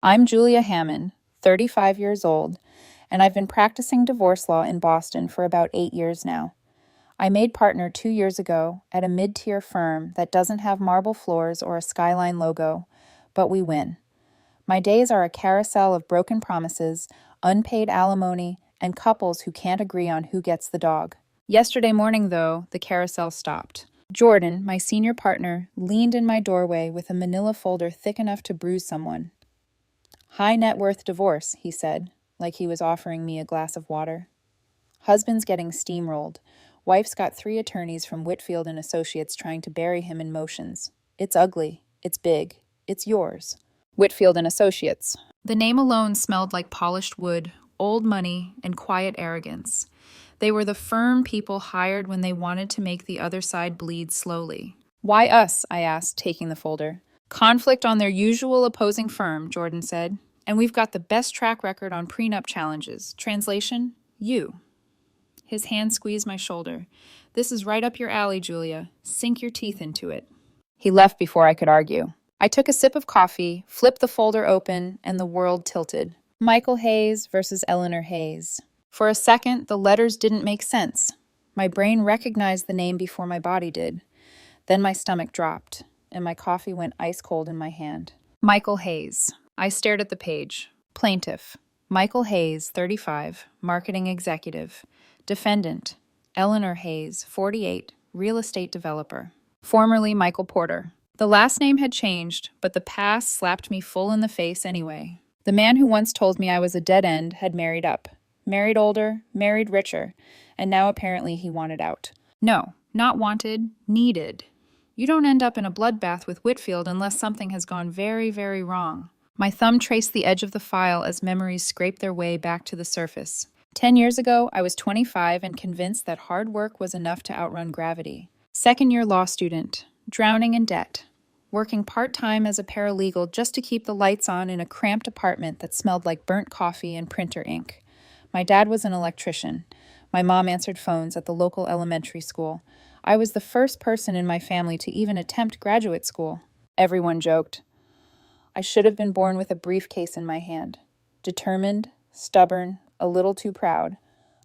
I'm Julia Hammond, 35 years old, and I've been practicing divorce law in Boston for about 8 years now. I made partner 2 years ago at a mid-tier firm that doesn't have marble floors or a skyline logo, but we win. My days are a carousel of broken promises, unpaid alimony, and couples who can't agree on who gets the dog. Yesterday morning, though, the carousel stopped. Jordan, my senior partner, leaned in my doorway with a manila folder thick enough to bruise someone. High net worth divorce, he said, like he was offering me a glass of water. Husband's getting steamrolled. Wife's got 3 attorneys from Whitfield and Associates trying to bury him in motions. It's ugly. It's big. It's yours. Whitfield and Associates. The name alone smelled like polished wood, old money, and quiet arrogance. They were the firm people hired when they wanted to make the other side bleed slowly. Why us? I asked, taking the folder. Conflict on their usual opposing firm, Jordan said. And we've got the best track record on prenup challenges. Translation, you. His hand squeezed my shoulder. This is right up your alley, Julia. Sink your teeth into it. He left before I could argue. I took a sip of coffee, flipped the folder open, and the world tilted. Michael Hayes versus Eleanor Hayes. For a second, the letters didn't make sense. My brain recognized the name before my body did. Then my stomach dropped, and my coffee went ice cold in my hand. Michael Hayes. I stared at the page. Plaintiff. Michael Hayes, 35, marketing executive. Defendant. Eleanor Hayes, 48, real estate developer. Formerly Michael Porter. The last name had changed, but the past slapped me full in the face anyway. The man who once told me I was a dead end had married up. Married older, married richer, and now apparently he wanted out. No, not wanted, needed. You don't end up in a bloodbath with Whitfield unless something has gone very, very wrong. My thumb traced the edge of the file as memories scraped their way back to the surface. 10 years ago, I was 25 and convinced that hard work was enough to outrun gravity. Second-year law student, drowning in debt, working part-time as a paralegal just to keep the lights on in a cramped apartment that smelled like burnt coffee and printer ink. My dad was an electrician. My mom answered phones at the local elementary school. I was the first person in my family to even attempt graduate school. Everyone joked. I should have been born with a briefcase in my hand. Determined, stubborn, a little too proud.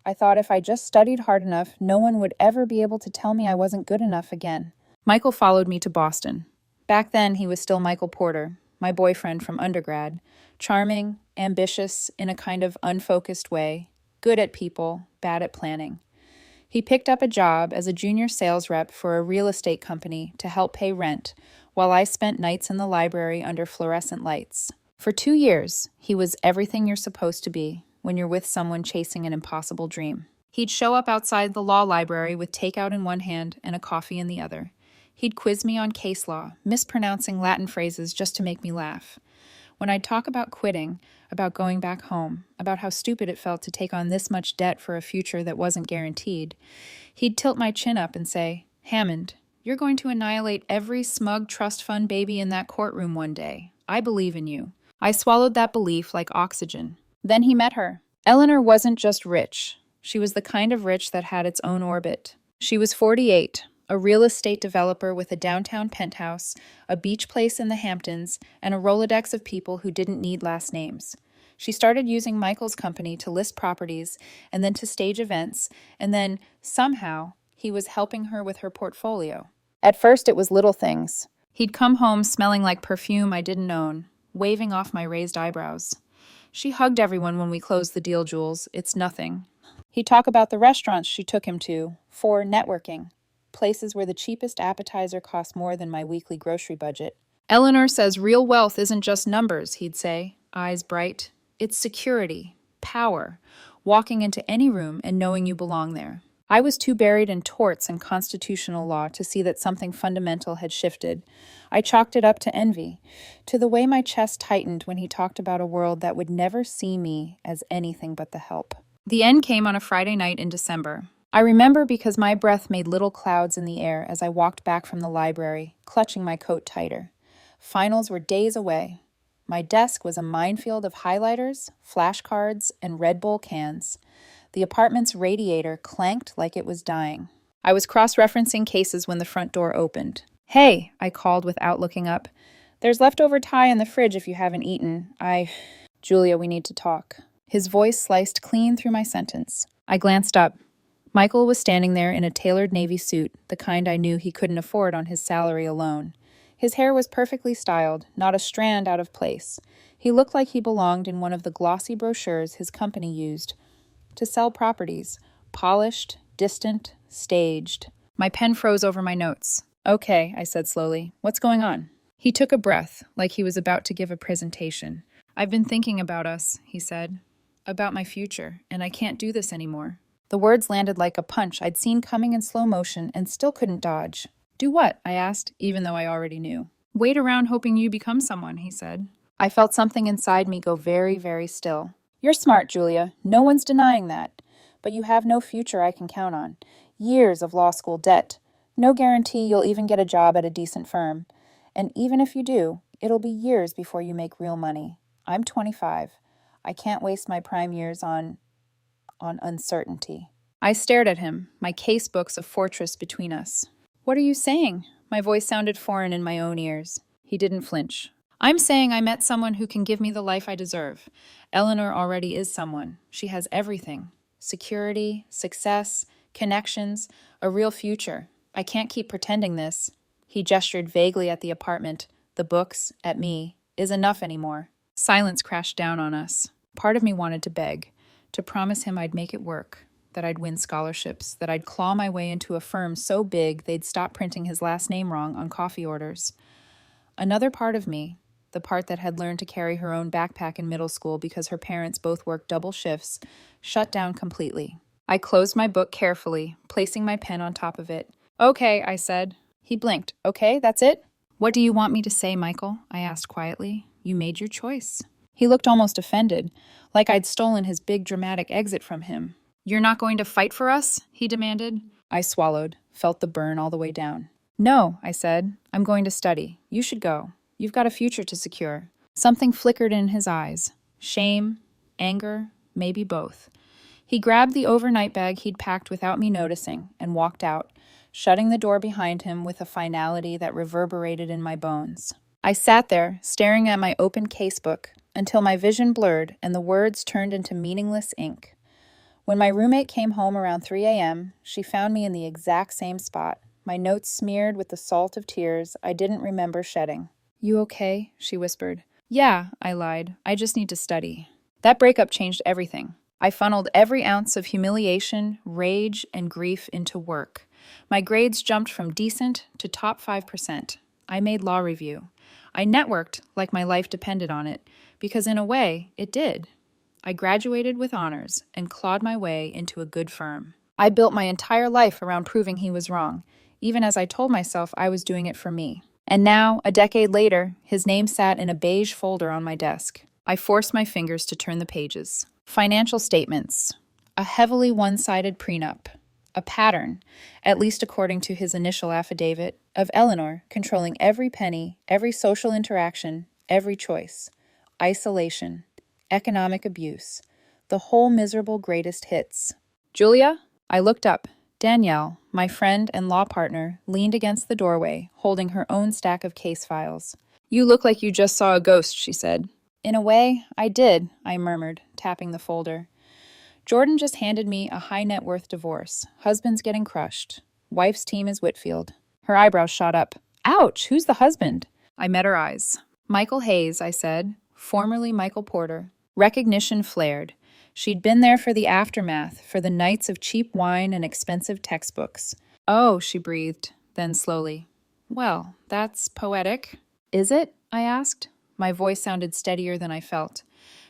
I thought if I just studied hard enough, no one would ever be able to tell me I wasn't good enough again. Michael followed me to Boston. Back then, he was still Michael Porter, my boyfriend from undergrad. Charming, ambitious, in a kind of unfocused way. Good at people, bad at planning. He picked up a job as a junior sales rep for a real estate company to help pay rent, while I spent nights in the library under fluorescent lights. For 2 years, he was everything you're supposed to be when you're with someone chasing an impossible dream. He'd show up outside the law library with takeout in one hand and a coffee in the other. He'd quiz me on case law, mispronouncing Latin phrases just to make me laugh. When I'd talk about quitting, about going back home, about how stupid it felt to take on this much debt for a future that wasn't guaranteed, he'd tilt my chin up and say, "Hammond, you're going to annihilate every smug trust fund baby in that courtroom one day. I believe in you." I swallowed that belief like oxygen. Then he met her. Eleanor wasn't just rich. She was the kind of rich that had its own orbit. She was 48, a real estate developer with a downtown penthouse, a beach place in the Hamptons, and a Rolodex of people who didn't need last names. She started using Michael's company to list properties, and then to stage events, and then, somehow, he was helping her with her portfolio. At first, it was little things. He'd come home smelling like perfume I didn't own, waving off my raised eyebrows. "She hugged everyone when we closed the deal, Jules. It's nothing." He'd talk about the restaurants she took him to for networking. Places where the cheapest appetizer cost more than my weekly grocery budget. "Eleanor says real wealth isn't just numbers," he'd say, eyes bright. "It's security, power, walking into any room and knowing you belong there." I was too buried in torts and constitutional law to see that something fundamental had shifted. I chalked it up to envy, to the way my chest tightened when he talked about a world that would never see me as anything but the help. The end came on a Friday night in December. I remember because my breath made little clouds in the air as I walked back from the library, clutching my coat tighter. Finals were days away. My desk was a minefield of highlighters, flashcards, and Red Bull cans. The apartment's radiator clanked like it was dying. I was cross-referencing cases when the front door opened. "Hey," I called without looking up. There's leftover Thai in the fridge if you haven't eaten. Julia, we need to talk. His voice sliced clean through my sentence. I glanced up. Michael was standing there in a tailored navy suit, the kind I knew he couldn't afford on his salary alone. His hair was perfectly styled, not a strand out of place. He looked like he belonged in one of the glossy brochures his company used to sell properties. Polished, distant, staged. My pen froze over my notes. Okay, I said slowly. What's going on? He took a breath, like he was about to give a presentation. I've been thinking about us, he said. About my future, and I can't do this anymore. The words landed like a punch I'd seen coming in slow motion and still couldn't dodge. Do what? I asked, even though I already knew. Wait around hoping you become someone, he said. I felt something inside me go very, very still. You're smart, Julia. No one's denying that. But you have no future I can count on. Years of law school debt. No guarantee you'll even get a job at a decent firm. And even if you do, it'll be years before you make real money. I'm 25. I can't waste my prime years on uncertainty. I stared at him, my case books a fortress between us. What are you saying? My voice sounded foreign in my own ears. He didn't flinch. I'm saying I met someone who can give me the life I deserve. Eleanor already is someone. She has everything. Security, success, connections, a real future. I can't keep pretending this. He gestured vaguely at the apartment, the books, at me. Is enough anymore. Silence crashed down on us. Part of me wanted to beg, to promise him I'd make it work, that I'd win scholarships, that I'd claw my way into a firm so big they'd stop printing his last name wrong on coffee orders. Another part of me, the part that had learned to carry her own backpack in middle school because her parents both worked double shifts, shut down completely. I closed my book carefully, placing my pen on top of it. Okay, I said. He blinked. Okay, that's it? What do you want me to say, Michael? I asked quietly. You made your choice. He looked almost offended, like I'd stolen his big dramatic exit from him. You're not going to fight for us? He demanded. I swallowed, felt the burn all the way down. No, I said. I'm going to study. You should go. You've got a future to secure. Something flickered in his eyes. Shame, anger, maybe both. He grabbed the overnight bag he'd packed without me noticing and walked out, shutting the door behind him with a finality that reverberated in my bones. I sat there, staring at my open casebook, until my vision blurred and the words turned into meaningless ink. When my roommate came home around 3 a.m., she found me in the exact same spot, my notes smeared with the salt of tears I didn't remember shedding. You okay? She whispered. Yeah, I lied. I just need to study. That breakup changed everything. I funneled every ounce of humiliation, rage, and grief into work. My grades jumped from decent to top 5%. I made law review. I networked like my life depended on it, because in a way, it did. I graduated with honors and clawed my way into a good firm. I built my entire life around proving he was wrong, even as I told myself I was doing it for me. And now, a decade later, his name sat in a beige folder on my desk. I forced my fingers to turn the pages. Financial statements. A heavily one-sided prenup. A pattern, at least according to his initial affidavit, of Eleanor controlling every penny, every social interaction, every choice. Isolation. Economic abuse. The whole miserable greatest hits. Julia? I looked up. Danielle, my friend and law partner, leaned against the doorway, holding her own stack of case files. You look like you just saw a ghost, she said. In a way, I did, I murmured, tapping the folder. Jordan just handed me a high net worth divorce. Husband's getting crushed. Wife's team is Whitfield. Her eyebrows shot up. Ouch, who's the husband? I met her eyes. Michael Hayes, I said, formerly Michael Porter. Recognition flared. She'd been there for the aftermath, for the nights of cheap wine and expensive textbooks. Oh, she breathed, then slowly. Well, that's poetic. Is it? I asked. My voice sounded steadier than I felt.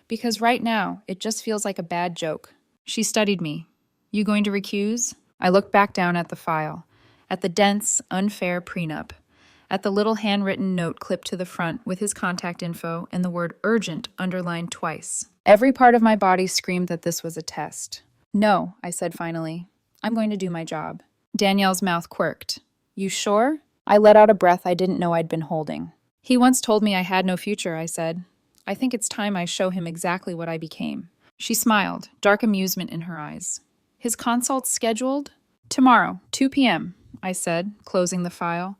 Because right now, it just feels like a bad joke. She studied me. You going to recuse? I looked back down at the file, at the dense, unfair prenup, at the little handwritten note clipped to the front with his contact info and the word urgent underlined twice. Every part of my body screamed that this was a test. No, I said finally. I'm going to do my job. Danielle's mouth quirked. You sure? I let out a breath I didn't know I'd been holding. He once told me I had no future, I said. I think it's time I show him exactly what I became. She smiled, dark amusement in her eyes. His consult's scheduled? Tomorrow, 2 p.m., I said, closing the file.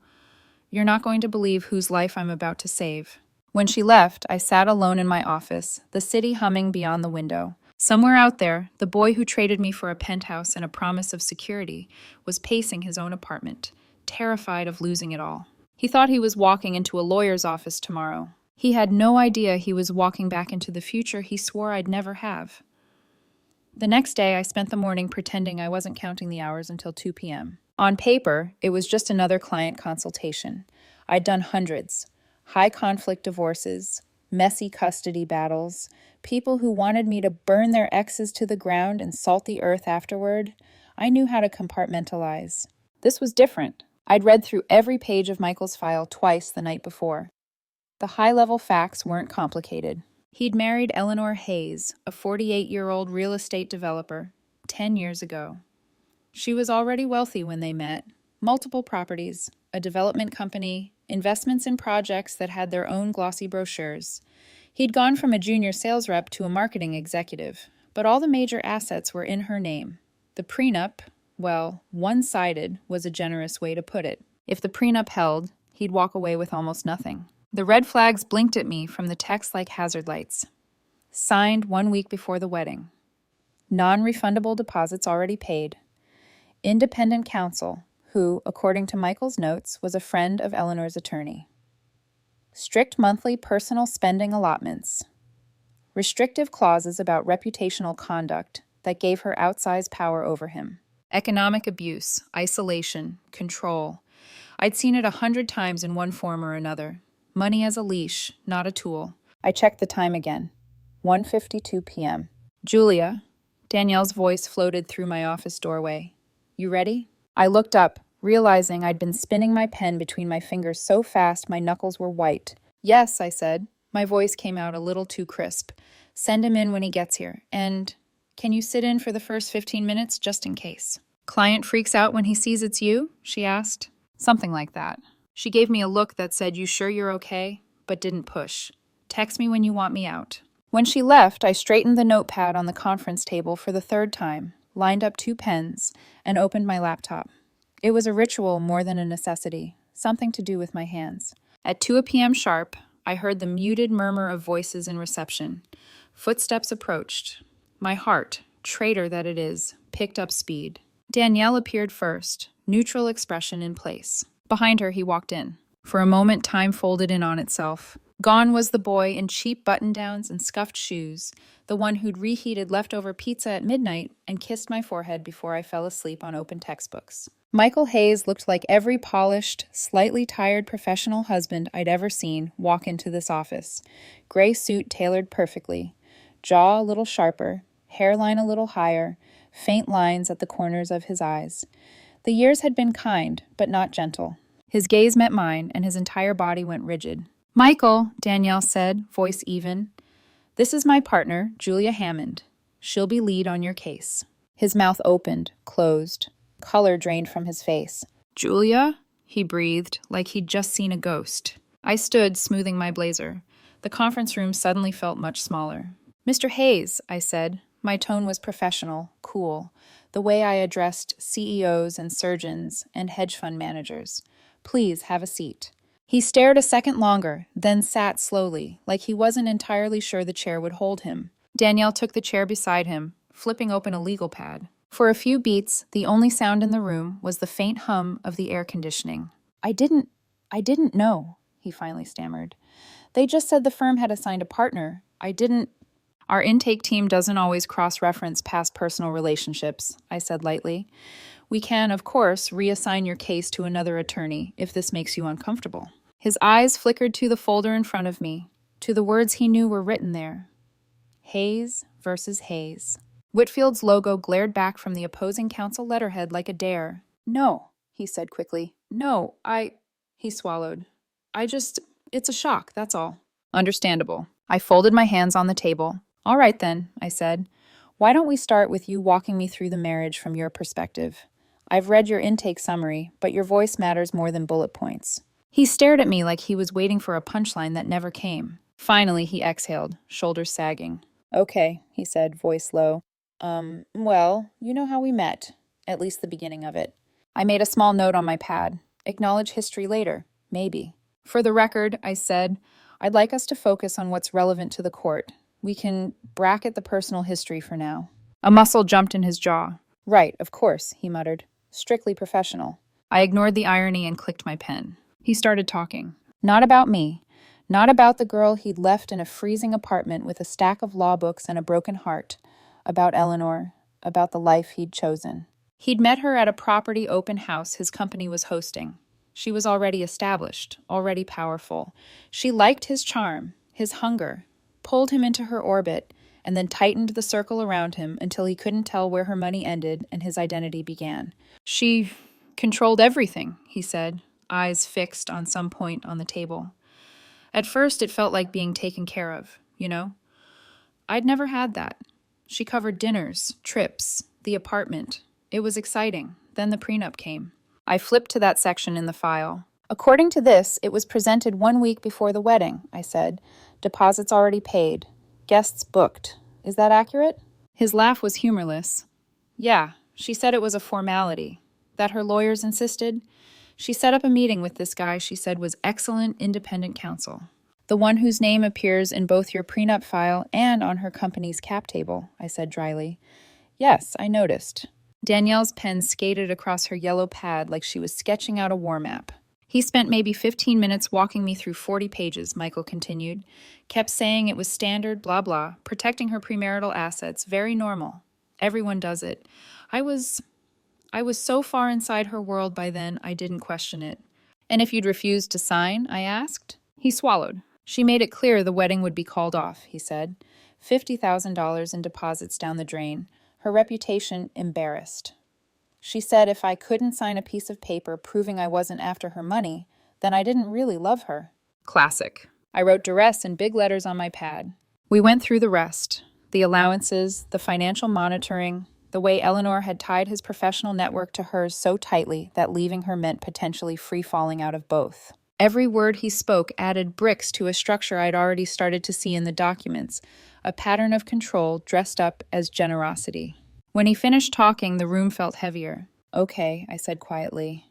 You're not going to believe whose life I'm about to save." When she left, I sat alone in my office, the city humming beyond the window. Somewhere out there, the boy who traded me for a penthouse and a promise of security was pacing his own apartment, terrified of losing it all. He thought he was walking into a lawyer's office tomorrow. He had no idea he was walking back into the future he swore I'd never have. The next day, I spent the morning pretending I wasn't counting the hours until 2 p.m. On paper, it was just another client consultation. I'd done hundreds. High-conflict divorces, messy custody battles, people who wanted me to burn their exes to the ground and salt the earth afterward. I knew how to compartmentalize. This was different. I'd read through every page of Michael's file twice the night before. The high-level facts weren't complicated. He'd married Eleanor Hayes, a 48-year-old real estate developer, 10 years ago. She was already wealthy when they met. Multiple properties, a development company, investments in projects that had their own glossy brochures. He'd gone from a junior sales rep to a marketing executive, but all the major assets were in her name. The prenup, well, one-sided was a generous way to put it. If the prenup held, he'd walk away with almost nothing. The red flags blinked at me from the text like hazard lights. Signed 1 week before the wedding. Non-refundable deposits already paid. Independent counsel, who, according to Michael's notes, was a friend of Eleanor's attorney. Strict monthly personal spending allotments. Restrictive clauses about reputational conduct that gave her outsized power over him. Economic abuse, isolation, control. I'd seen it 100 times in one form or another. Money as a leash, not a tool. I checked the time again. 1:52 p.m. "Julia," Danielle's voice floated through my office doorway. "You ready?" I looked up, realizing I'd been spinning my pen between my fingers so fast my knuckles were white. "Yes," I said. My voice came out a little too crisp. "Send him in when he gets here. And can you sit in for the first 15 minutes, just in case?" "Client freaks out when he sees it's you?" she asked. Something like that. She gave me a look that said, "You sure you're okay?" but didn't push. "Text me when you want me out." When she left, I straightened the notepad on the conference table for the third time, lined up 2 pens, and opened my laptop. It was a ritual more than a necessity, something to do with my hands. At 2 p.m. sharp, I heard the muted murmur of voices in reception. Footsteps approached. My heart, traitor that it is, picked up speed. Danielle appeared first, neutral expression in place. Behind her, he walked in. For a moment, time folded in on itself. Gone was the boy in cheap button-downs and scuffed shoes, the one who'd reheated leftover pizza at midnight and kissed my forehead before I fell asleep on open textbooks. Michael Hayes looked like every polished, slightly tired professional husband I'd ever seen walk into this office. Gray suit tailored perfectly, jaw a little sharper, hairline a little higher, faint lines at the corners of his eyes. The years had been kind, but not gentle. His gaze met mine, and his entire body went rigid. "Michael," Danielle said, voice even. "This is my partner, Julia Hammond. She'll be lead on your case." His mouth opened, closed. Color drained from his face. "Julia?" he breathed, like he'd just seen a ghost. I stood, smoothing my blazer. The conference room suddenly felt much smaller. "Mr. Hayes," I said. My tone was professional, cool, the way I addressed CEOs and surgeons and hedge fund managers. "Please have a seat." He stared a second longer, then sat slowly, like he wasn't entirely sure the chair would hold him. Danielle took the chair beside him, flipping open a legal pad. For a few beats, the only sound in the room was the faint hum of the air conditioning. I didn't know," he finally stammered. "They just said the firm had assigned a partner. I didn't—" "Our intake team doesn't always cross-reference past personal relationships," I said lightly. "We can, of course, reassign your case to another attorney if this makes you uncomfortable." His eyes flickered to the folder in front of me, to the words he knew were written there. Hayes versus Hayes. Whitfield's logo glared back from the opposing counsel letterhead like a dare. "No," he said quickly. "No, He swallowed. It's a shock, that's all." "Understandable." I folded my hands on the table. "All right then," I said. "Why don't we start with you walking me through the marriage from your perspective? I've read your intake summary, but your voice matters more than bullet points." He stared at me like he was waiting for a punchline that never came. Finally, he exhaled, shoulders sagging. "Okay," he said, voice low. Well, you know how we met. At least the beginning of it." I made a small note on my pad. "Acknowledge history later." Maybe. For the record, I said, I'd like us to focus on what's relevant to the court. We can bracket the personal history for now. A muscle jumped in his jaw. Right, of course, he muttered. Strictly professional. I ignored the irony and clicked my pen. He started talking. Not about me. Not about the girl he'd left in a freezing apartment with a stack of law books and a broken heart. About Eleanor. About the life he'd chosen. He'd met her at a property open house his company was hosting. She was already established, already powerful. She liked his charm, his hunger, pulled him into her orbit, and then tightened the circle around him until he couldn't tell where her money ended and his identity began. She controlled everything, he said, eyes fixed on some point on the table. At first, it felt like being taken care of, you know? I'd never had that. She covered dinners, trips, the apartment. It was exciting. Then the prenup came. I flipped to that section in the file. According to this, it was presented 1 week before the wedding, I said. Deposits already paid. Guests booked. Is that accurate? His laugh was humorless. Yeah, she said it was a formality. That her lawyers insisted? She set up a meeting with this guy she said was excellent independent counsel. The one whose name appears in both your prenup file and on her company's cap table, I said dryly. Yes, I noticed. Danielle's pen skated across her yellow pad like she was sketching out a war map. He spent maybe 15 minutes walking me through 40 pages, Michael continued. Kept saying it was standard, blah, blah, protecting her premarital assets, very normal. Everyone does it. I was so far inside her world by then, I didn't question it. And if you'd refused to sign, I asked? He swallowed. She made it clear the wedding would be called off, he said. $50,000 in deposits down the drain. Her reputation embarrassed. She said if I couldn't sign a piece of paper proving I wasn't after her money, then I didn't really love her. Classic. I wrote duress in big letters on my pad. We went through the rest. The allowances, the financial monitoring, the way Eleanor had tied his professional network to hers so tightly that leaving her meant potentially free falling out of both. Every word he spoke added bricks to a structure I'd already started to see in the documents, a pattern of control dressed up as generosity. When he finished talking, the room felt heavier. Okay, I said quietly.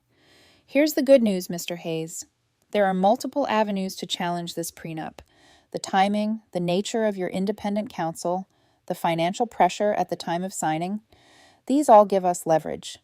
Here's the good news, Mr. Hayes. There are multiple avenues to challenge this prenup. The timing, the nature of your independent counsel, the financial pressure at the time of signing, these all give us leverage.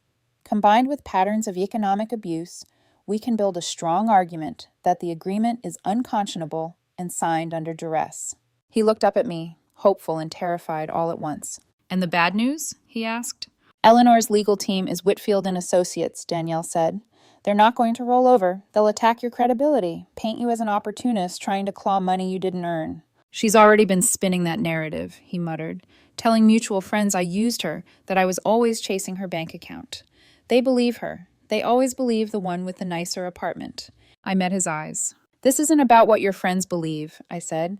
Combined with patterns of economic abuse, we can build a strong argument that the agreement is unconscionable and signed under duress. He looked up at me, hopeful and terrified all at once. And the bad news? He asked. Eleanor's legal team is Whitfield and Associates, Danielle said. They're not going to roll over. They'll attack your credibility, paint you as an opportunist trying to claw money you didn't earn. She's already been spinning that narrative, he muttered, telling mutual friends I used her, that I was always chasing her bank account. They believe her. They always believe the one with the nicer apartment. I met his eyes. This isn't about what your friends believe, I said.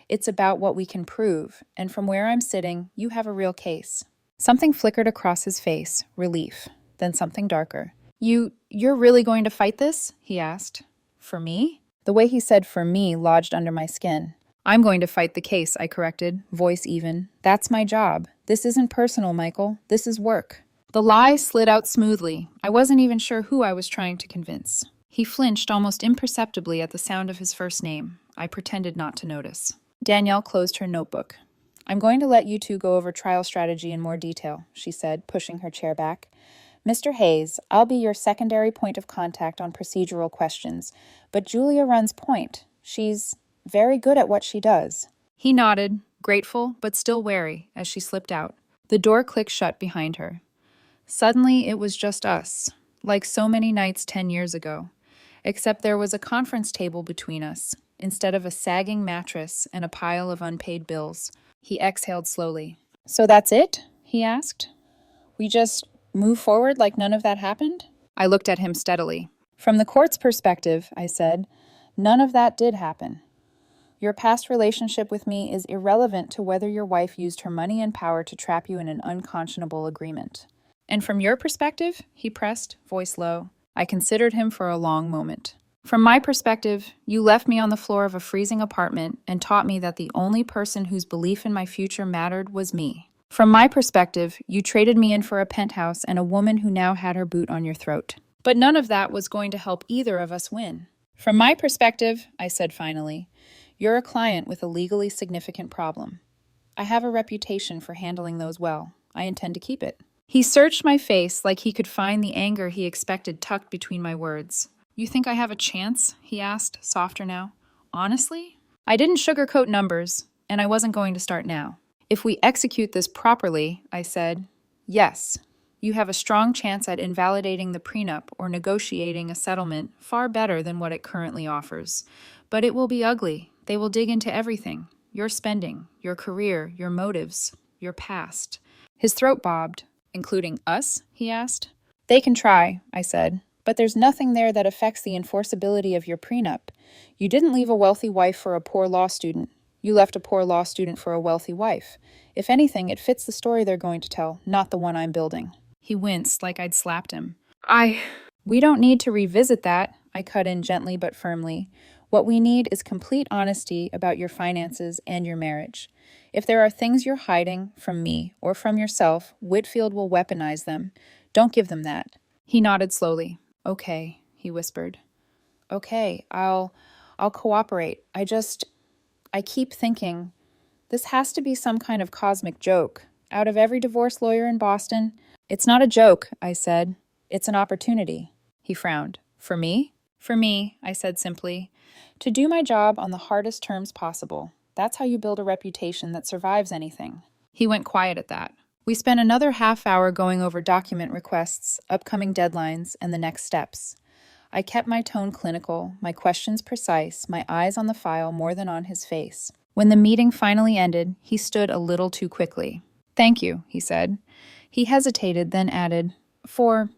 It's about what we can prove, and from where I'm sitting, you have a real case. Something flickered across his face, relief, then something darker. You're really going to fight this? He asked. For me? The way he said for me lodged under my skin. I'm going to fight the case, I corrected, voice even. That's my job. This isn't personal, Michael. This is work. The lie slid out smoothly. I wasn't even sure who I was trying to convince. He flinched almost imperceptibly at the sound of his first name. I pretended not to notice. Danielle closed her notebook. I'm going to let you two go over trial strategy in more detail, she said, pushing her chair back. Mr. Hayes, I'll be your secondary point of contact on procedural questions, but Julia runs point. She's very good at what she does. He nodded, grateful but still wary, as she slipped out. The door clicked shut behind her. Suddenly, it was just us, like so many nights 10 years ago, except there was a conference table between us, instead of a sagging mattress and a pile of unpaid bills. He exhaled slowly. So that's it? He asked. We just move forward like none of that happened? I looked at him steadily. From the court's perspective, I said, none of that did happen. Your past relationship with me is irrelevant to whether your wife used her money and power to trap you in an unconscionable agreement. And from your perspective, he pressed, voice low. I considered him for a long moment. From my perspective, you left me on the floor of a freezing apartment and taught me that the only person whose belief in my future mattered was me. From my perspective, you traded me in for a penthouse and a woman who now had her boot on your throat. But none of that was going to help either of us win. From my perspective, I said finally, you're a client with a legally significant problem. I have a reputation for handling those well. I intend to keep it. He searched my face like he could find the anger he expected tucked between my words. You think I have a chance? He asked, softer now. Honestly? I didn't sugarcoat numbers, and I wasn't going to start now. If we execute this properly, I said, yes, you have a strong chance at invalidating the prenup or negotiating a settlement far better than what it currently offers. But it will be ugly. They will dig into everything. Your spending, your career, your motives, your past. His throat bobbed. Including us? He asked. They can try, I said, but there's nothing there that affects the enforceability of your prenup. You didn't leave a wealthy wife for a poor law student. You left a poor law student for a wealthy wife. If anything, it fits the story they're going to tell, not the one I'm building. He winced like I'd slapped him. We don't need to revisit that, I cut in gently but firmly. What we need is complete honesty about your finances and your marriage. If there are things you're hiding from me or from yourself, Whitfield will weaponize them. Don't give them that. He nodded slowly. Okay, he whispered. Okay, I'll cooperate. I keep thinking, this has to be some kind of cosmic joke. Out of every divorce lawyer in Boston, it's not a joke, I said. It's an opportunity. He frowned. For me? For me, I said simply. To do my job on the hardest terms possible. That's how you build a reputation that survives anything. He went quiet at that. We spent another half hour going over document requests, upcoming deadlines, and the next steps. I kept my tone clinical, my questions precise, my eyes on the file more than on his face. When the meeting finally ended, he stood a little too quickly. Thank you, he said. He hesitated, then added, for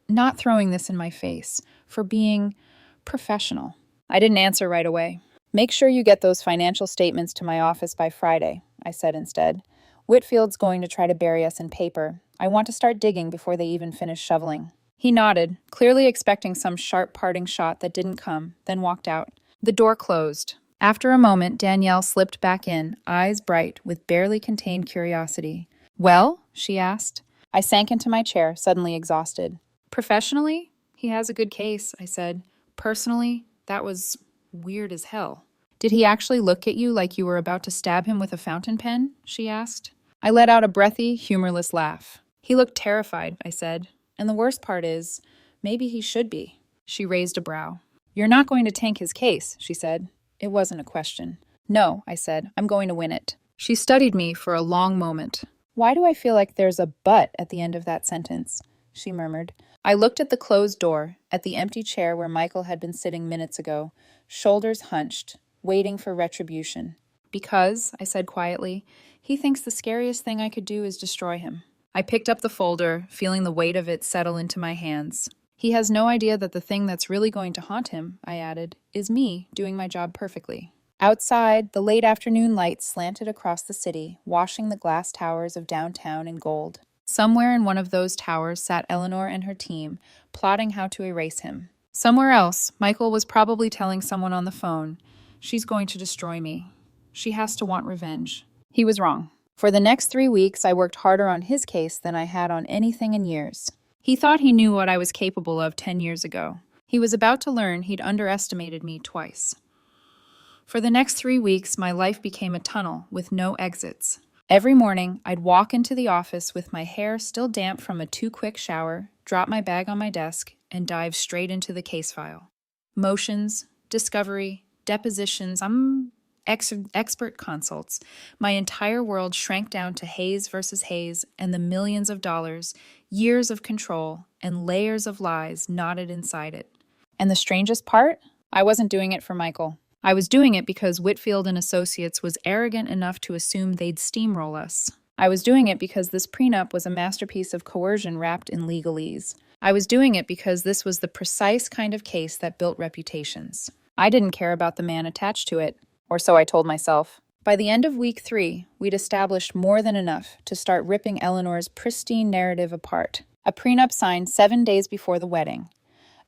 not throwing this in my face, for being professional. I didn't answer right away. Make sure you get those financial statements to my office by Friday, I said instead. Whitfield's going to try to bury us in paper. I want to start digging before they even finish shoveling. He nodded, clearly expecting some sharp parting shot that didn't come, then walked out. The door closed. After a moment, Danielle slipped back in, eyes bright with barely contained curiosity. Well? She asked. I sank into my chair, suddenly exhausted. Professionally, he has a good case, I said. Personally, that was weird as hell. Did he actually look at you like you were about to stab him with a fountain pen? She asked. I let out a breathy, humorless laugh. He looked terrified, I said. And the worst part is, maybe he should be. She raised a brow. You're not going to tank his case, she said. It wasn't a question. No, I said. I'm going to win it. She studied me for a long moment. Why do I feel like there's a but at the end of that sentence? She murmured. I looked at the closed door, at the empty chair where Michael had been sitting minutes ago, shoulders hunched, waiting for retribution. Because, I said quietly, he thinks the scariest thing I could do is destroy him. I picked up the folder, feeling the weight of it settle into my hands. He has no idea that the thing that's really going to haunt him, I added, is me doing my job perfectly. Outside, the late afternoon light slanted across the city, washing the glass towers of downtown in gold. Somewhere in one of those towers sat Eleanor and her team, plotting how to erase him. Somewhere else, Michael was probably telling someone on the phone, she's going to destroy me. She has to want revenge. He was wrong. For the next 3 weeks, I worked harder on his case than I had on anything in years. He thought he knew what I was capable of 10 years ago. He was about to learn he'd underestimated me twice. For the next 3 weeks, my life became a tunnel with no exits. Every morning, I'd walk into the office with my hair still damp from a too-quick shower, drop my bag on my desk, and dive straight into the case file. Motions, discovery, depositions, expert consults. My entire world shrank down to Hayes versus Hayes and the millions of dollars, years of control, and layers of lies knotted inside it. And the strangest part? I wasn't doing it for Michael. I was doing it because Whitfield and Associates was arrogant enough to assume they'd steamroll us. I was doing it because this prenup was a masterpiece of coercion wrapped in legalese. I was doing it because this was the precise kind of case that built reputations. I didn't care about the man attached to it, or so I told myself. By the end of week 3, we'd established more than enough to start ripping Eleanor's pristine narrative apart. A prenup signed 7 days before the wedding.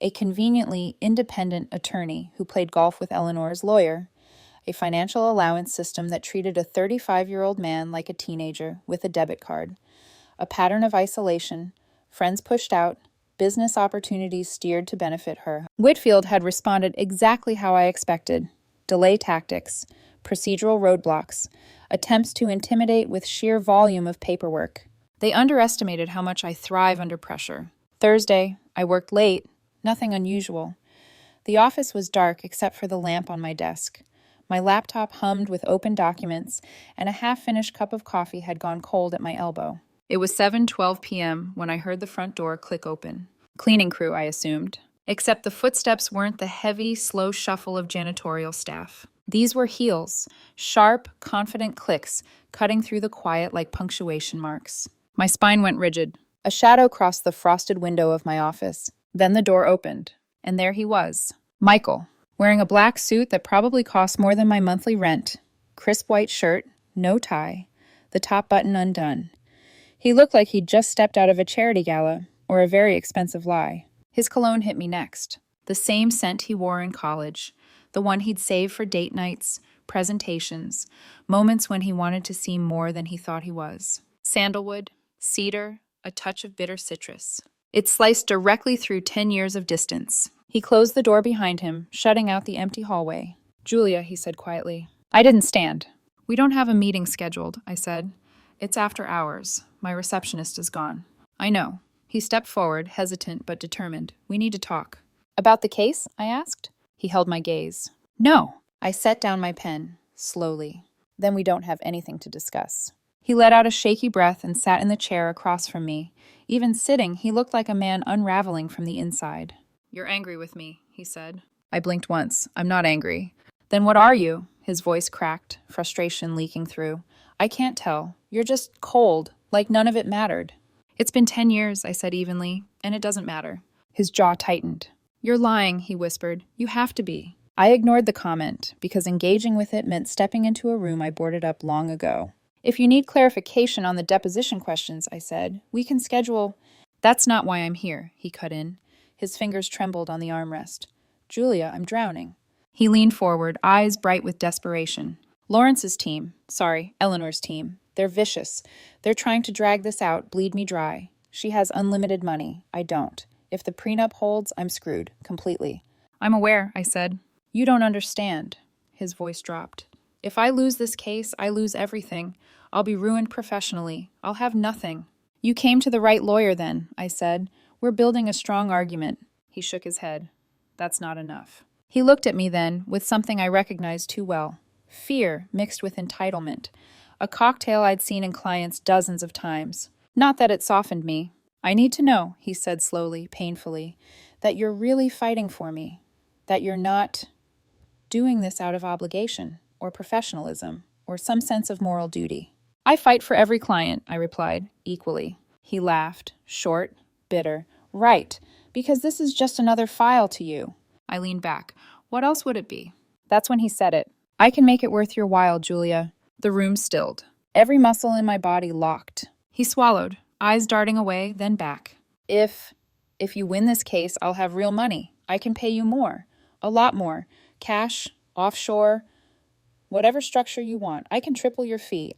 A conveniently independent attorney who played golf with Eleanor's lawyer, a financial allowance system that treated a 35-year-old man like a teenager with a debit card, a pattern of isolation, friends pushed out, business opportunities steered to benefit her. Whitfield had responded exactly how I expected. Delay tactics, procedural roadblocks, attempts to intimidate with sheer volume of paperwork. They underestimated how much I thrive under pressure. Thursday, I worked late, nothing unusual. The office was dark except for the lamp on my desk. My laptop hummed with open documents, and a half-finished cup of coffee had gone cold at my elbow. It was 7:12 p.m. when I heard the front door click open. Cleaning crew, I assumed. Except the footsteps weren't the heavy, slow shuffle of janitorial staff. These were heels, sharp, confident clicks, cutting through the quiet like punctuation marks. My spine went rigid. A shadow crossed the frosted window of my office. Then the door opened, and there he was, Michael, wearing a black suit that probably cost more than my monthly rent. Crisp white shirt, no tie, the top button undone. He looked like he'd just stepped out of a charity gala or a very expensive lie. His cologne hit me next. The same scent he wore in college, the one he'd saved for date nights, presentations, moments when he wanted to seem more than he thought he was. Sandalwood, cedar, a touch of bitter citrus. It sliced directly through 10 years of distance. He closed the door behind him, shutting out the empty hallway. "Julia," he said quietly. I didn't stand. "We don't have a meeting scheduled," I said. "It's after hours. My receptionist is gone." "I know." He stepped forward, hesitant but determined. "We need to talk." "About the case?" I asked. He held my gaze. "No." I set down my pen, slowly. "Then we don't have anything to discuss." He let out a shaky breath and sat in the chair across from me. Even sitting, he looked like a man unraveling from the inside. "You're angry with me," he said. I blinked once. "I'm not angry." "Then what are you?" His voice cracked, frustration leaking through. "I can't tell. You're just cold, like none of it mattered." "It's been 10 years," I said evenly, "and it doesn't matter." His jaw tightened. "You're lying," he whispered. "You have to be." I ignored the comment, because engaging with it meant stepping into a room I boarded up long ago. "If you need clarification on the deposition questions," I said, "we can schedule—" "That's not why I'm here," he cut in. His fingers trembled on the armrest. "Julia, I'm drowning." He leaned forward, eyes bright with desperation. "Lawrence's team, Eleanor's team, they're vicious. They're trying to drag this out, bleed me dry. She has unlimited money. I don't. If the prenup holds, I'm screwed, completely." "I'm aware," I said. "You don't understand." His voice dropped. "If I lose this case, I lose everything. I'll be ruined professionally. I'll have nothing." "You came to the right lawyer then," I said. "We're building a strong argument." He shook his head. "That's not enough." He looked at me then, with something I recognized too well. Fear mixed with entitlement. A cocktail I'd seen in clients dozens of times. Not that it softened me. "I need to know," he said slowly, painfully, "that you're really fighting for me. That you're not doing this out of obligation, or professionalism, or some sense of moral duty." "I fight for every client," I replied, equally. He laughed, short, bitter. "Right, because this is just another file to you." I leaned back. "What else would it be?" That's when he said it. "I can make it worth your while, Julia." The room stilled. Every muscle in my body locked. He swallowed, eyes darting away, then back. If you win this case, I'll have real money. I can pay you more. A lot more. Cash, offshore, whatever structure you want. I can triple your fee.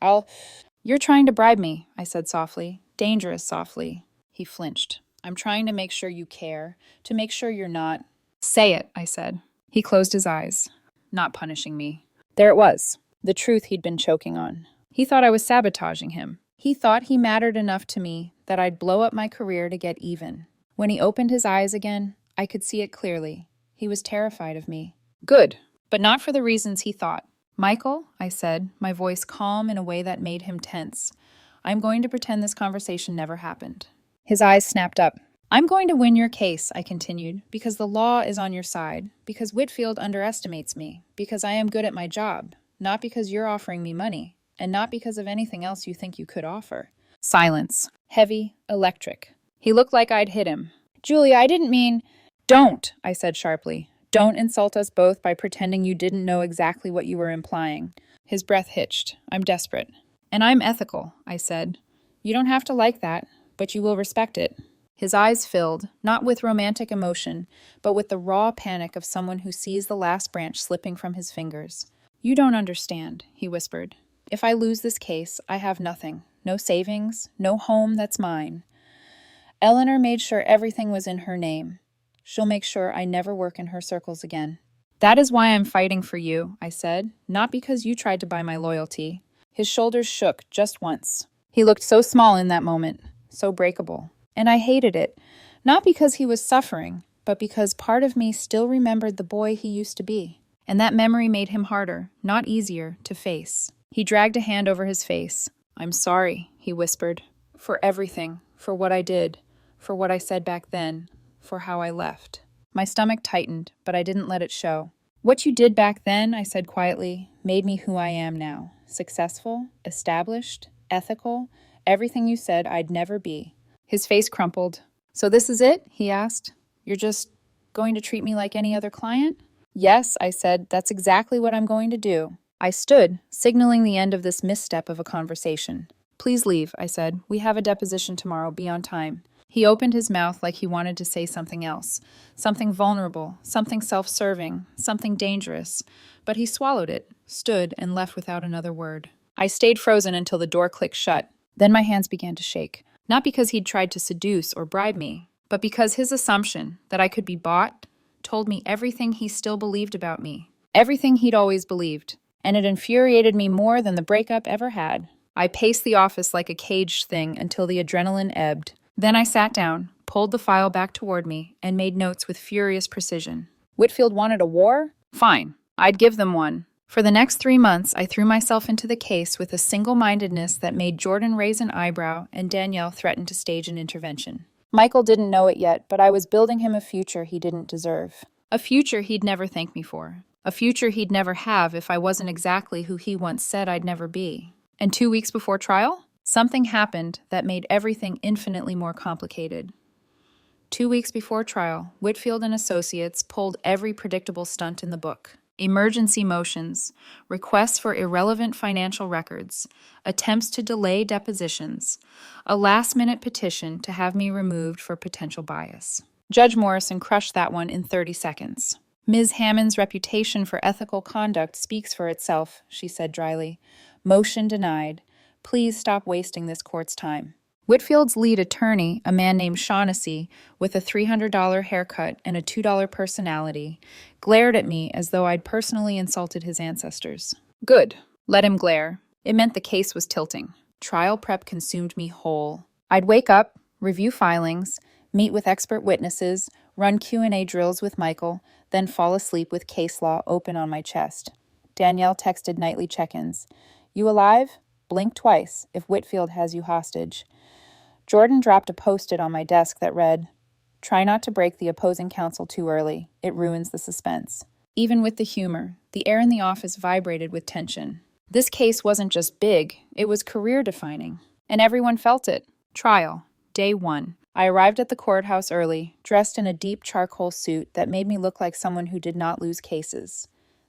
You're trying to bribe me," I said softly. Dangerous softly. He flinched. "I'm trying to make sure you care, to make sure you're not—" "Say it," I said. He closed his eyes. "Not punishing me." There it was, the truth he'd been choking on. He thought I was sabotaging him. He thought he mattered enough to me that I'd blow up my career to get even. When he opened his eyes again, I could see it clearly. He was terrified of me. Good, but not for the reasons he thought. "Michael," I said, my voice calm in a way that made him tense, "I'm going to pretend this conversation never happened." His eyes snapped up. "I'm going to win your case," I continued, "because the law is on your side, because Whitfield underestimates me, because I am good at my job, not because you're offering me money, and not because of anything else you think you could offer." Silence. Heavy, electric. He looked like I'd hit him. "Julia, I didn't mean—" "Don't," I said sharply. "Don't insult us both by pretending you didn't know exactly what you were implying." His breath hitched. "I'm desperate." "And I'm ethical," I said. "You don't have to like that, but you will respect it." His eyes filled, not with romantic emotion, but with the raw panic of someone who sees the last branch slipping from his fingers. "You don't understand," he whispered. "If I lose this case, I have nothing. No savings, no home that's mine. Eleanor made sure everything was in her name. She'll make sure I never work in her circles again. That is why I'm fighting for you, I said, not because you tried to buy my loyalty. His shoulders shook just once. He looked so small in that moment, so breakable. And I hated it, not because he was suffering, but because part of me still remembered the boy he used to be. And that memory made him harder, not easier, to face. He dragged a hand over his face. I'm sorry, he whispered, for everything, for what I did, for what I said back then, for how I left. My stomach tightened, but I didn't let it show. What you did back then, I said quietly, made me who I am now. Successful, established, ethical, everything you said I'd never be. His face crumpled. So this is it? He asked. You're just going to treat me like any other client? Yes, I said, that's exactly what I'm going to do. I stood, signaling the end of this misstep of a conversation. Please leave, I said. We have a deposition tomorrow. Be on time. He opened his mouth like he wanted to say something else, something vulnerable, something self-serving, something dangerous, but he swallowed it, stood, and left without another word. I stayed frozen until the door clicked shut. Then my hands began to shake, not because he'd tried to seduce or bribe me, but because his assumption that I could be bought told me everything he still believed about me, everything he'd always believed, and it infuriated me more than the breakup ever had. I paced the office like a caged thing until the adrenaline ebbed. Then I sat down, pulled the file back toward me, and made notes with furious precision. Whitfield wanted a war? Fine. I'd give them one. For the next 3 months, I threw myself into the case with a single-mindedness that made Jordan raise an eyebrow and Danielle threaten to stage an intervention. Michael didn't know it yet, but I was building him a future he didn't deserve. A future he'd never thank me for. A future he'd never have if I wasn't exactly who he once said I'd never be. And 2 weeks before trial? Something happened that made everything infinitely more complicated. 2 weeks before trial, Whitfield and Associates pulled every predictable stunt in the book. Emergency motions, requests for irrelevant financial records, attempts to delay depositions, a last-minute petition to have me removed for potential bias. Judge Morrison crushed that one in 30 seconds. Ms. Hammond's reputation for ethical conduct speaks for itself, she said dryly. Motion denied. Please stop wasting this court's time. Whitfield's lead attorney, a man named Shaughnessy, with a $300 haircut and a $2 personality, glared at me as though I'd personally insulted his ancestors. Good. Let him glare. It meant the case was tilting. Trial prep consumed me whole. I'd wake up, review filings, meet with expert witnesses, run Q&A drills with Michael, then fall asleep with case law open on my chest. Danielle texted nightly check-ins. You alive? Blink twice if Whitfield has you hostage. Jordan dropped a post-it on my desk that read, Try not to break the opposing counsel too early. It ruins the suspense. Even with the humor, the air in the office vibrated with tension. This case wasn't just big, it was career-defining. And everyone felt it. Trial. Day 1. I arrived at the courthouse early, dressed in a deep charcoal suit that made me look like someone who did not lose cases.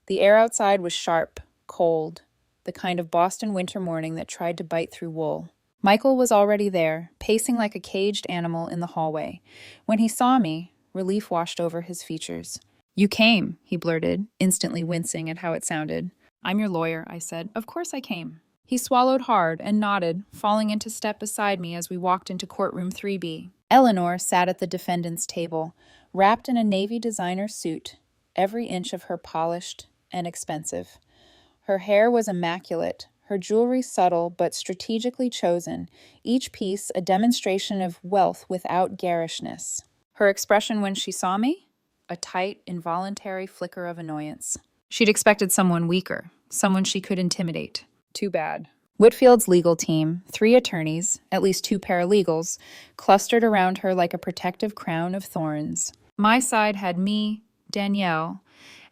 The air outside was sharp, cold, the kind of Boston winter morning that tried to bite through wool. Michael was already there, pacing like a caged animal in the hallway. When he saw me, relief washed over his features. You came, he blurted, instantly wincing at how it sounded. I'm your lawyer, I said. Of course I came. He swallowed hard and nodded, falling into step beside me as we walked into courtroom 3B. Eleanor sat at the defendant's table, wrapped in a navy designer suit, every inch of her polished and expensive. Her hair was immaculate, her jewelry subtle but strategically chosen, each piece a demonstration of wealth without garishness. Her expression when she saw me? A tight, involuntary flicker of annoyance. She'd expected someone weaker, someone she could intimidate. Too bad. Whitfield's legal team, 3 attorneys, at least 2 paralegals, clustered around her like a protective crown of thorns. My side had me, Danielle,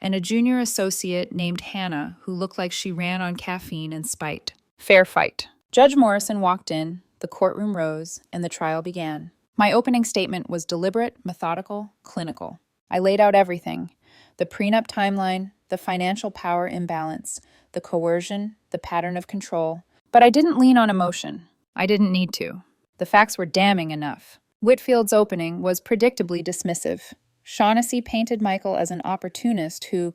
and a junior associate named Hannah who looked like she ran on caffeine and spite. Fair fight. Judge Morrison walked in, the courtroom rose, and the trial began. My opening statement was deliberate, methodical, clinical. I laid out everything: the prenup timeline, the financial power imbalance, the coercion, the pattern of control. But I didn't lean on emotion. I didn't need to. The facts were damning enough. Whitfield's opening was predictably dismissive. Shaughnessy painted Michael as an opportunist who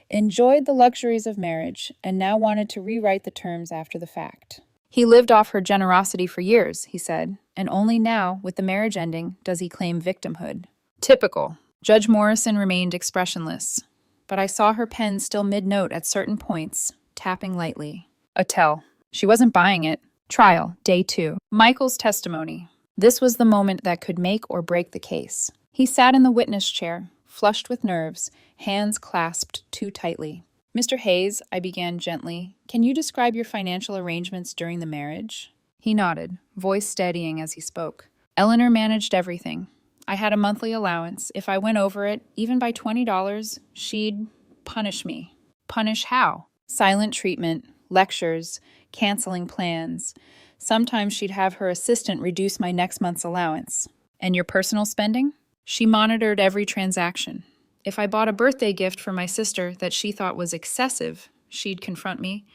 enjoyed the luxuries of marriage and now wanted to rewrite the terms after the fact. He lived off her generosity for years, he said, and only now, with the marriage ending, does he claim victimhood. Typical. Judge Morrison remained expressionless, but I saw her pen still mid-note at certain points, tapping lightly. A tell. She wasn't buying it. Trial, day 2. Michael's testimony. This was the moment that could make or break the case. He sat in the witness chair, flushed with nerves, hands clasped too tightly. Mr. Hayes, I began gently, can you describe your financial arrangements during the marriage? He nodded, voice steadying as he spoke. Eleanor managed everything. I had a monthly allowance. If I went over it, even by $20, she'd punish me. Punish how? Silent treatment, lectures, canceling plans. Sometimes she'd have her assistant reduce my next month's allowance. And your personal spending? She monitored every transaction. If I bought a birthday gift for my sister that she thought was excessive, she'd confront me.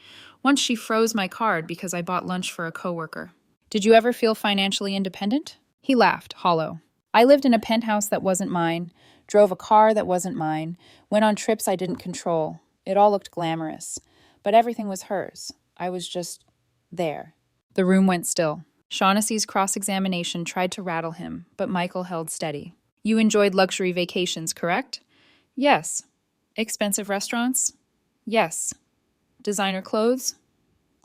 Once she froze my card because I bought lunch for a coworker. Did you ever feel financially independent? He laughed, hollow. I lived in a penthouse that wasn't mine, drove a car that wasn't mine, went on trips I didn't control. It all looked glamorous, but everything was hers. I was just there. The room went still. Shaughnessy's cross-examination tried to rattle him, but Michael held steady. You enjoyed luxury vacations, correct? Yes. Expensive restaurants? Yes. Designer clothes?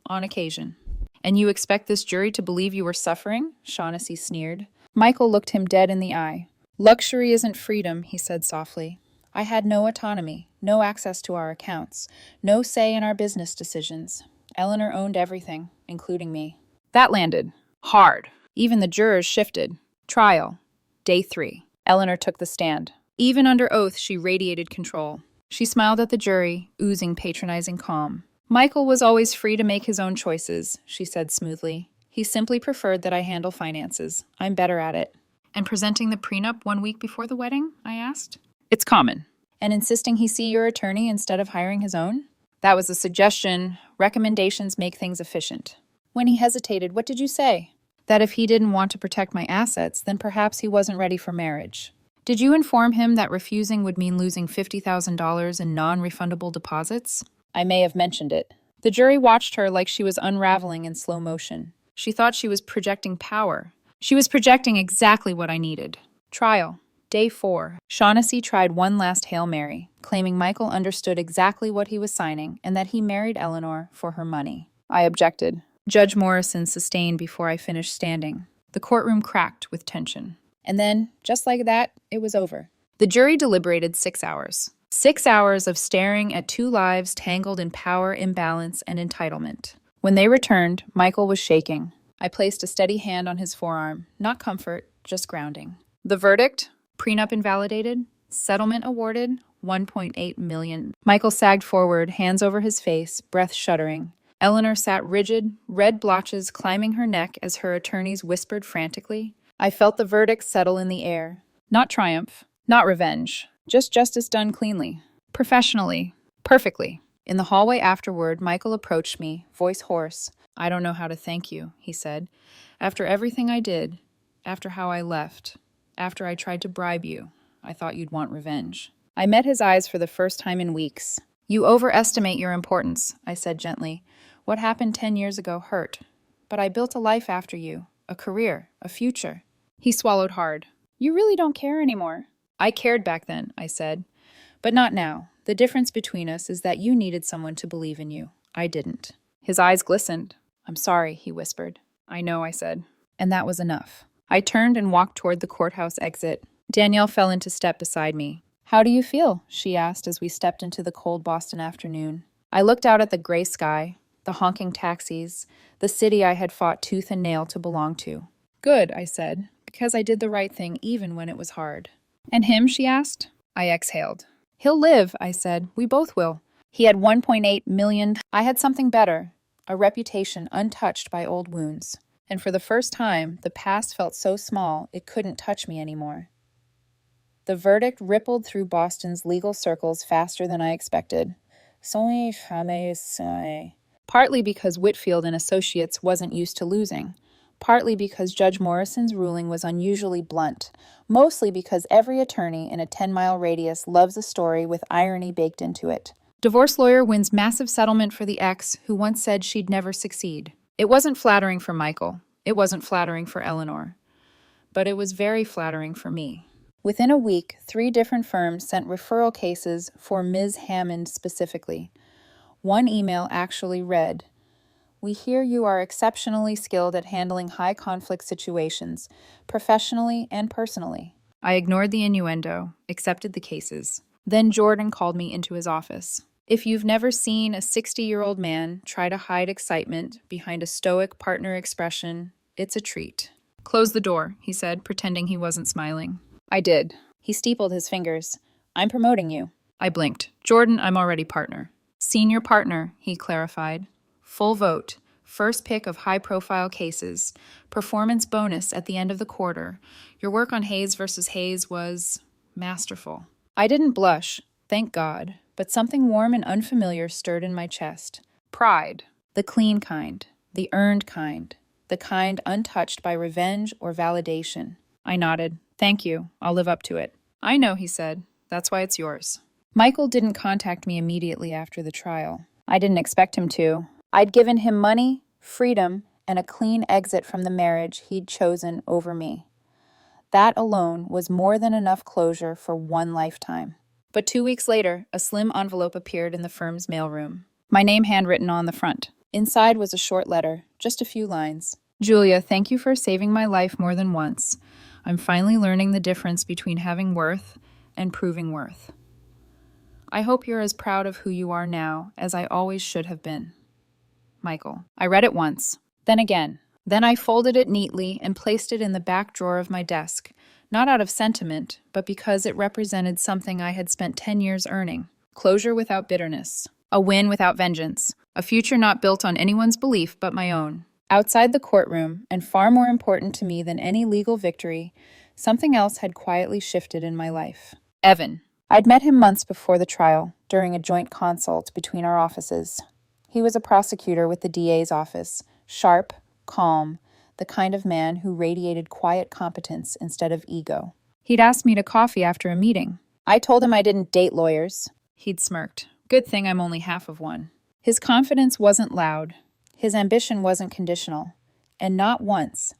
On occasion. And you expect this jury to believe you were suffering? Shaughnessy sneered. Michael looked him dead in the eye. Luxury isn't freedom, he said softly. I had no autonomy, no access to our accounts, no say in our business decisions. Eleanor owned everything, including me. That landed. Hard. Even the jurors shifted. Trial. Day 3. Eleanor took the stand. Even under oath, she radiated control. She smiled at the jury, oozing patronizing calm. Michael was always free to make his own choices, she said smoothly. He simply preferred that I handle finances. I'm better at it. And presenting the prenup 1 week before the wedding? I asked. It's common. And insisting he see your attorney instead of hiring his own? That was a suggestion. Recommendations make things efficient. When he hesitated, what did you say? That if he didn't want to protect my assets, then perhaps he wasn't ready for marriage. Did you inform him that refusing would mean losing $50,000 in non-refundable deposits? I may have mentioned it. The jury watched her like she was unraveling in slow motion. She thought she was projecting power. She was projecting exactly what I needed. Trial. Day 4. Shaughnessy tried one last Hail Mary, claiming Michael understood exactly what he was signing and that he married Eleanor for her money. I objected. Judge Morrison sustained before I finished standing. The courtroom cracked with tension. And then, just like that, it was over. The jury deliberated 6 hours. 6 hours of staring at two lives tangled in power, imbalance, and entitlement. When they returned, Michael was shaking. I placed a steady hand on his forearm. Not comfort, just grounding. The verdict? Prenup invalidated. Settlement awarded. $1.8 million. Michael sagged forward, hands over his face, breath shuddering. Eleanor sat rigid, red blotches climbing her neck as her attorneys whispered frantically. I felt the verdict settle in the air. Not triumph, not revenge, just justice done cleanly, professionally, perfectly. In the hallway afterward, Michael approached me, voice hoarse. I don't know how to thank you, he said. After everything I did, after how I left, after I tried to bribe you, I thought you'd want revenge. I met his eyes for the first time in weeks. You overestimate your importance, I said gently. What happened 10 years ago hurt, but I built a life after you. A career, a future. He swallowed hard. You really don't care anymore. I cared back then, I said. But not now. The difference between us is that you needed someone to believe in you. I didn't. His eyes glistened. I'm sorry, he whispered. I know, I said. And that was enough. I turned and walked toward the courthouse exit. Danielle fell into step beside me. How do you feel? She asked as we stepped into the cold Boston afternoon. I looked out at the gray sky, the honking taxis, the city I had fought tooth and nail to belong to. Good, I said, because I did the right thing even when it was hard. And him, she asked. I exhaled. He'll live, I said. We both will. He had 1.8 million. I had something better, a reputation untouched by old wounds. And for the first time, the past felt so small it couldn't touch me anymore. The verdict rippled through Boston's legal circles faster than I expected. Partly because Whitfield and Associates wasn't used to losing. Partly because Judge Morrison's ruling was unusually blunt. Mostly because every attorney in a 10-mile radius loves a story with irony baked into it. Divorce lawyer wins massive settlement for the ex who once said she'd never succeed. It wasn't flattering for Michael. It wasn't flattering for Eleanor. But it was very flattering for me. Within a week, 3 different firms sent referral cases for Ms. Hammond specifically. One email actually read, "We hear you are exceptionally skilled at handling high-conflict situations, professionally and personally." I ignored the innuendo, accepted the cases. Then Jordan called me into his office. If you've never seen a 60-year-old man try to hide excitement behind a stoic partner expression, it's a treat. "Close the door," he said, pretending he wasn't smiling. I did. He steepled his fingers. "I'm promoting you." I blinked. "Jordan, I'm already partner." "Senior partner," he clarified. "Full vote. First pick of high-profile cases. Performance bonus at the end of the quarter. Your work on Hayes versus Hayes was masterful." I didn't blush, thank God, but something warm and unfamiliar stirred in my chest. Pride. The clean kind. The earned kind. The kind untouched by revenge or validation. I nodded. "Thank you. I'll live up to it." "I know," he said. "That's why it's yours." Michael didn't contact me immediately after the trial. I didn't expect him to. I'd given him money, freedom, and a clean exit from the marriage he'd chosen over me. That alone was more than enough closure for one lifetime. But 2 weeks later, a slim envelope appeared in the firm's mailroom. My name handwritten on the front. Inside was a short letter, just a few lines. "Julia, thank you for saving my life more than once. I'm finally learning the difference between having worth and proving worth. I hope you're as proud of who you are now as I always should have been. Michael." I read it once, then again. Then I folded it neatly and placed it in the back drawer of my desk, not out of sentiment, but because it represented something I had spent 10 years earning. Closure without bitterness. A win without vengeance. A future not built on anyone's belief but my own. Outside the courtroom, and far more important to me than any legal victory, something else had quietly shifted in my life. Evan. I'd met him months before the trial, during a joint consult between our offices. He was a prosecutor with the DA's office, sharp, calm, the kind of man who radiated quiet competence instead of ego. He'd asked me to coffee after a meeting. I told him I didn't date lawyers. He'd smirked. Good thing I'm only half of one. His confidence wasn't loud. His ambition wasn't conditional. And not once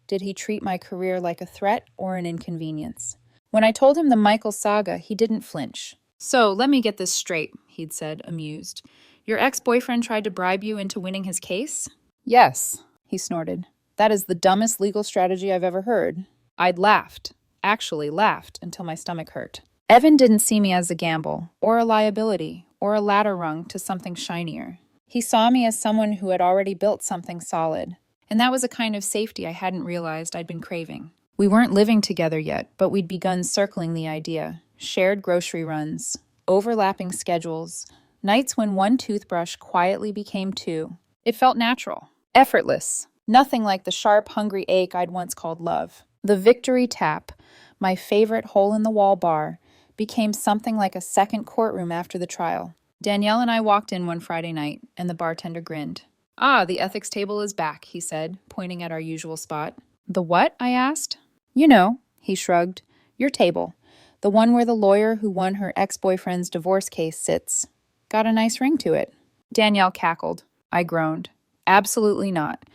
did he treat my career like a threat or an inconvenience. When I told him the Michael saga, he didn't flinch. "So, let me get this straight," he'd said, amused. "Your ex-boyfriend tried to bribe you into winning his case?" "Yes," he snorted. "That is the dumbest legal strategy I've ever heard." I'd laughed, actually laughed, until my stomach hurt. Evan didn't see me as a gamble, or a liability, or a ladder rung to something shinier. He saw me as someone who had already built something solid, and that was a kind of safety I hadn't realized I'd been craving. We weren't living together yet, but we'd begun circling the idea. Shared grocery runs, overlapping schedules, nights when one toothbrush quietly became 2. It felt natural, effortless, nothing like the sharp, hungry ache I'd once called love. The Victory Tap, my favorite hole-in-the-wall bar, became something like a second courtroom after the trial. Danielle and I walked in one Friday night, and the bartender grinned. "Ah, the ethics table is back," he said, pointing at our usual spot. "The what?" I asked. "You know," he shrugged. "Your table. The one where the lawyer who won her ex-boyfriend's divorce case sits. Got a nice ring to it." Danielle cackled. I groaned. "Absolutely not.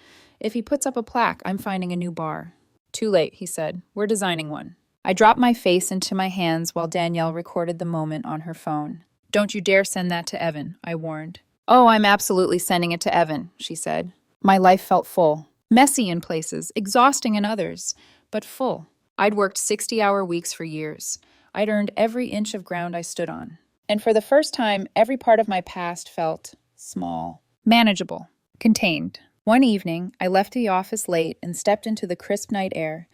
If he puts up a plaque, I'm finding a new bar." "Too late," he said. "We're designing one." I dropped my face into my hands while Danielle recorded the moment on her phone. "Don't you dare send that to Evan," I warned. "Oh, I'm absolutely sending it to Evan," she said. My life felt full. Messy in places, exhausting in others, but full. I'd worked 60-hour weeks for years. I'd earned every inch of ground I stood on. And for the first time, every part of my past felt small, manageable, contained. One evening, I left the office late and stepped into the crisp night air.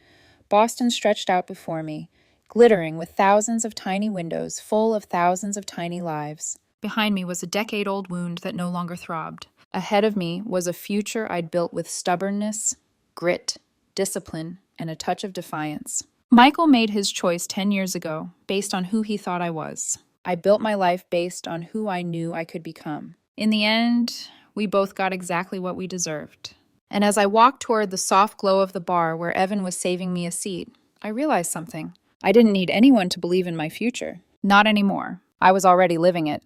Boston stretched out before me, glittering with thousands of tiny windows full of thousands of tiny lives. Behind me was a decade-old wound that no longer throbbed. Ahead of me was a future I'd built with stubbornness, grit, discipline, and a touch of defiance. Michael made his choice 10 years ago, based on who he thought I was. I built my life based on who I knew I could become. In the end, we both got exactly what we deserved. And as I walked toward the soft glow of the bar where Evan was saving me a seat, I realized something. I didn't need anyone to believe in my future. Not anymore. I was already living it.